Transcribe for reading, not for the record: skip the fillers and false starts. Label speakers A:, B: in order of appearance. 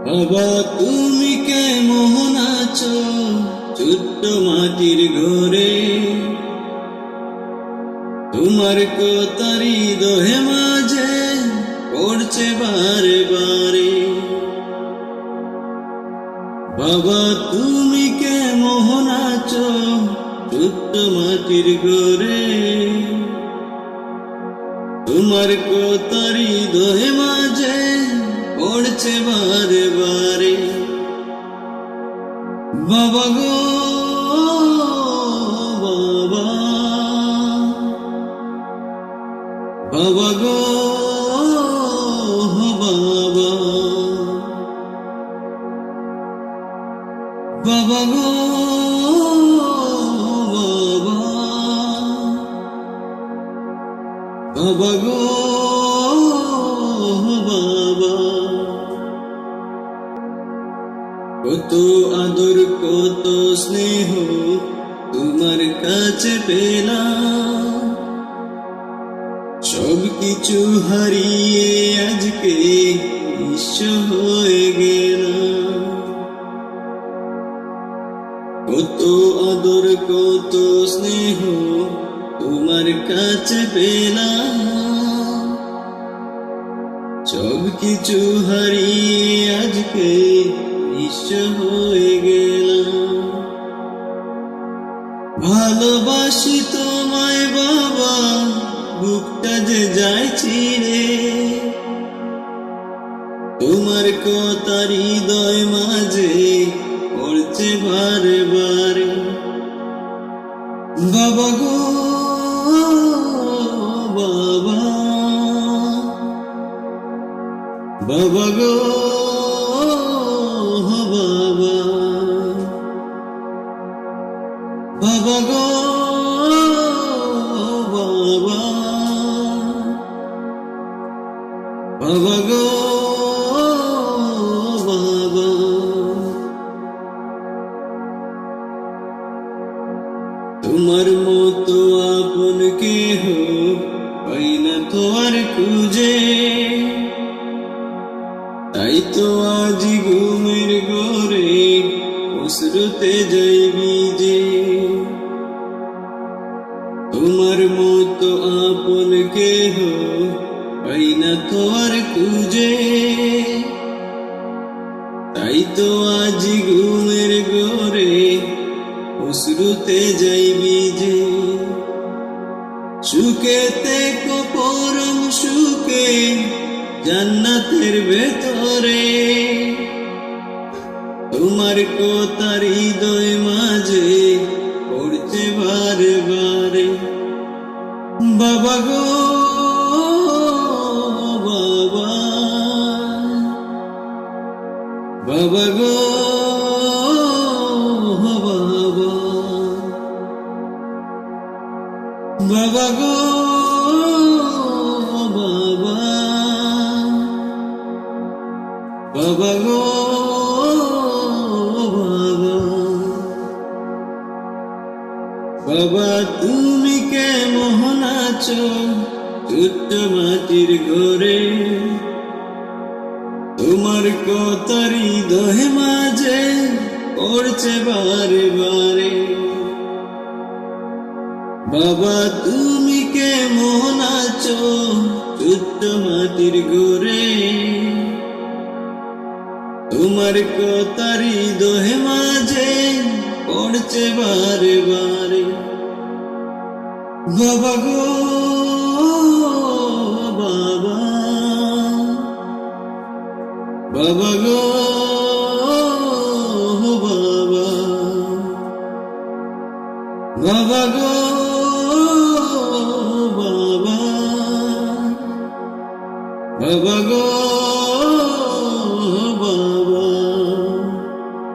A: বাবা তুমি কেমন আছো ছোট্ট মাটির ঘরে, তোমার কথারি হৃদয়ে মাঝে পড়ছে বারে বারে। বাবা তুমি কেমন আছো ছোট্ট মাটির ঘরে, তোমার কথারি হৃদয়ে মাঝে পড়ছে বারে বারে। বাবা গো বাবা, বাবা গো বাবা, বাবা গো বাবা, বাবা গো বাবা। কত আদর কত স্নেহ তোমার কাছে পেলাম, সব কিছু হারিয়ে আজকে নিঃস্ব হয়ে গেলাম। কত আদর কত স্নেহ তোমার কাছে পেলাম, সব কিছু হারিয়ে আজকে নিঃস্ব হয়ে গেলাম। ভালোবাসি তোমায় বাবা, বুকটা যে যায় ছিঁড়ে, তোমার কথার হৃদয় মাঝে পড়ছে বারে বারে। বাবা গো বাবা, বাবা গো বাবা, বাবা গো বাবা, বাবা গো বাবা। তোমার মতো আপন কেহ পাই না তো আর খুঁজে, তাই তো আজ ঘুমের ঘরে অশ্রুতে যাই ভিজে। তোমার মতো আপন কেহ পাই না তো আর খুঁজে, তাই তো আজ ঘুমের ঘরে অশ্রুতে যাই ভিজে। সুখেতে পরম সুখে জান্নাতের ভেতরে, তোমার কথার হৃদয় মাঝে পড়ছে বারে বারে। বাবা গো বাবা, বাবা গো বাবা, বাবা গো বাবা, বাবা গো বাবা। বাবা তুমি কেমন আছো ছোট্ট মাটির ঘরে, তোমার কথার হৃদয়ে মাঝে পড়ছে বারে বারে। বাবা তুমি কেমন আছো ছোট্ট মাটির ঘরে, তোমার কথার হৃদয়ে মাঝে পড়ছে বারে বারে। বাবা গো বাবা, বাবা গো বাবা, বাবা গো বাবা, বাবা গো